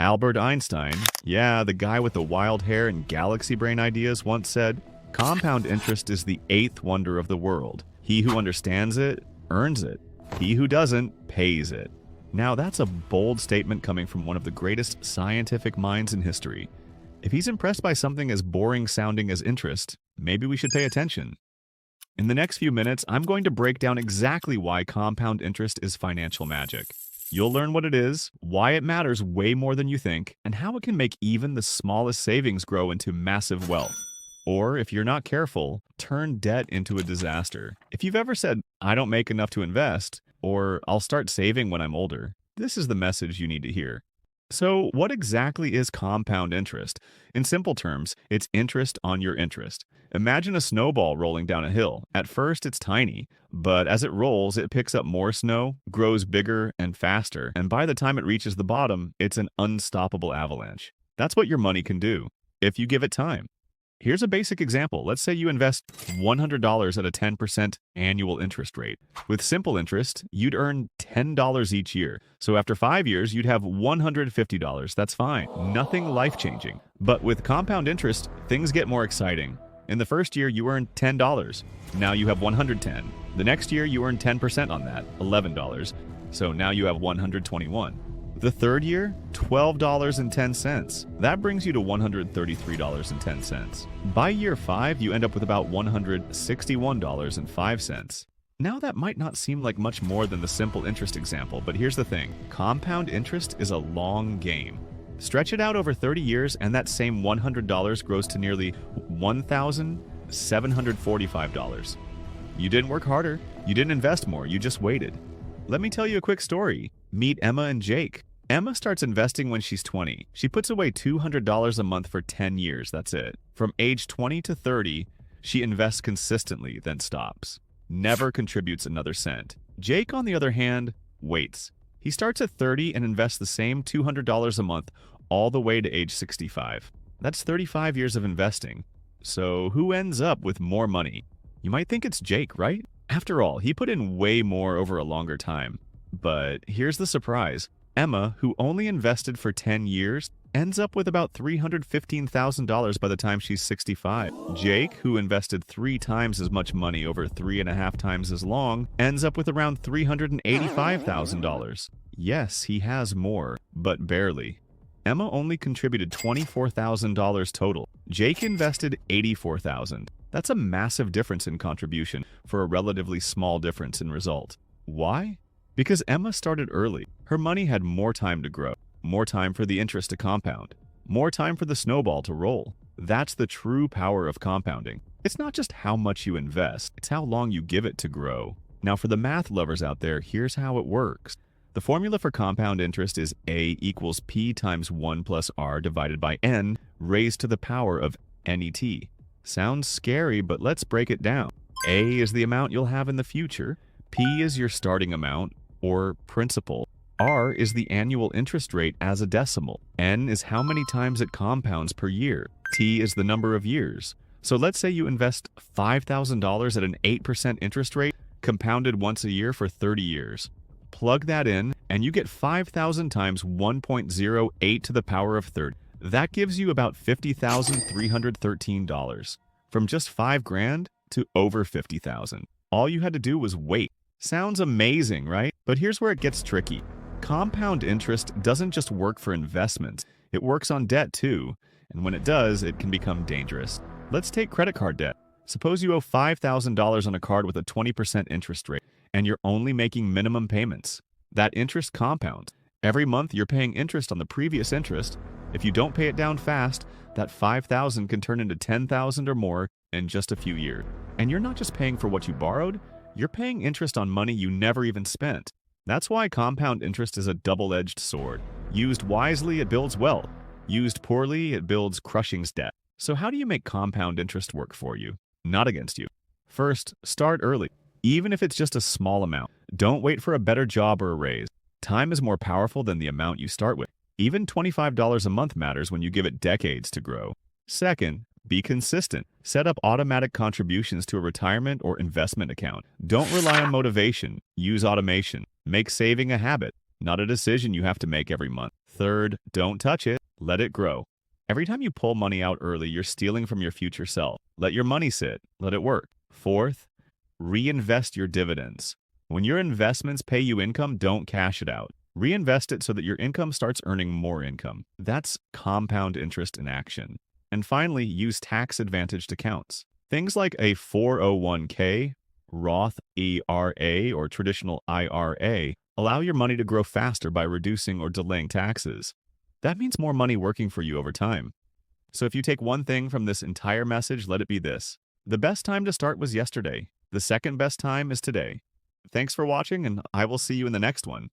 Albert Einstein, yeah, the guy with the wild hair and galaxy brain ideas, once said, "Compound interest is the eighth wonder of the world. He who understands it, earns it. He who doesn't, pays it." Now that's a bold statement coming from one of the greatest scientific minds in history. If he's impressed by something as boring sounding as interest, maybe we should pay attention. In the next few minutes, I'm going to break down exactly why compound interest is financial magic. You'll learn what it is, why it matters way more than you think, and how it can make even the smallest savings grow into massive wealth. Or, if you're not careful, turn debt into a disaster. If you've ever said, "I don't make enough to invest," or "I'll start saving when I'm older," this is the message you need to hear. So, what exactly is compound interest? In simple terms, it's interest on your interest. Imagine a snowball rolling down a hill. At first, it's tiny, but as it rolls, it picks up more snow, grows bigger and faster, and by the time it reaches the bottom, it's an unstoppable avalanche. That's what your money can do, if you give it time. Here's a basic example. Let's say you invest $100 at a 10% annual interest rate. With simple interest, you'd earn $10 each year. So after 5 years, you'd have $150. That's fine. Nothing life-changing. But with compound interest, things get more exciting. In the first year, you earned $10. Now you have $110. The next year, you earn 10% on that, $11. So now you have $121. The third year, $12.10. That brings you to $133.10. By year 5, you end up with about $161.05. Now that might not seem like much more than the simple interest example, but here's the thing. Compound interest is a long game. Stretch it out over 30 years and that same $100 grows to nearly $1,745. You didn't work harder, you didn't invest more, you just waited. Let me tell you a quick story. Meet Emma and Jake. Emma starts investing when she's 20. She puts away $200 a month for 10 years, that's it. From age 20 to 30, she invests consistently, then stops. Never contributes another cent. Jake, on the other hand, waits. He starts at 30 and invests the same $200 a month all the way to age 65. That's 35 years of investing. So who ends up with more money? You might think it's Jake, right? After all, he put in way more over a longer time. But here's the surprise. Emma, who only invested for 10 years, ends up with about $315,000 by the time she's 65. Jake, who invested 3 times as much money over 3.5 times as long, ends up with around $385,000. Yes, he has more, but barely. Emma only contributed $24,000 total. Jake invested $84,000. That's a massive difference in contribution for a relatively small difference in result. Why? Because Emma started early. Her money had more time to grow, more time for the interest to compound, more time for the snowball to roll. That's the true power of compounding. It's not just how much you invest, it's how long you give it to grow. Now for the math lovers out there, here's how it works. The formula for compound interest is A equals P times 1 plus R divided by N raised to the power of NET. Sounds scary, but let's break it down. A is the amount you'll have in the future. P is your starting amount, or principal. R is the annual interest rate as a decimal. N is how many times it compounds per year. T is the number of years. So let's say you invest $5,000 at an 8% interest rate, compounded once a year for 30 years. Plug that in, and you get 5,000 times 1.08 to the power of 30. That gives you about $50,313. From just $5,000 to over $50,000. All you had to do was wait. Sounds amazing, right? But here's where it gets tricky. Compound interest doesn't just work for investments. It works on debt too. And when it does, it can become dangerous. Let's take credit card debt. Suppose you owe $5,000 on a card with a 20% interest rate, and you're only making minimum payments. That interest compounds. Every month you're paying interest on the previous interest. If you don't pay it down fast, that $5,000 can turn into $10,000 or more in just a few years. And you're not just paying for what you borrowed, you're paying interest on money you never even spent. That's why compound interest is a double-edged sword. Used wisely, it builds wealth. Used poorly, it builds crushing debt. So how do you make compound interest work for you? Not against you. First, start early. Even if it's just a small amount. Don't wait for a better job or a raise. Time is more powerful than the amount you start with. Even $25 a month matters when you give it decades to grow. Second, be consistent. Set up automatic contributions to a retirement or investment account. Don't rely on motivation. Use automation. Make saving a habit, not a decision you have to make every month. Third, don't touch it. Let it grow. Every time you pull money out early, you're stealing from your future self. Let your money sit. Let it work. Fourth, reinvest your dividends. When your investments pay you income, don't cash it out. Reinvest it so that your income starts earning more income. That's compound interest in action. And finally, use tax-advantaged accounts. Things like a 401k, Roth ERA, or traditional IRA allow your money to grow faster by reducing or delaying taxes. That means more money working for you over time. So if you take one thing from this entire message, let it be this. The best time to start was yesterday. The second best time is today. Thanks for watching, and I will see you in the next one.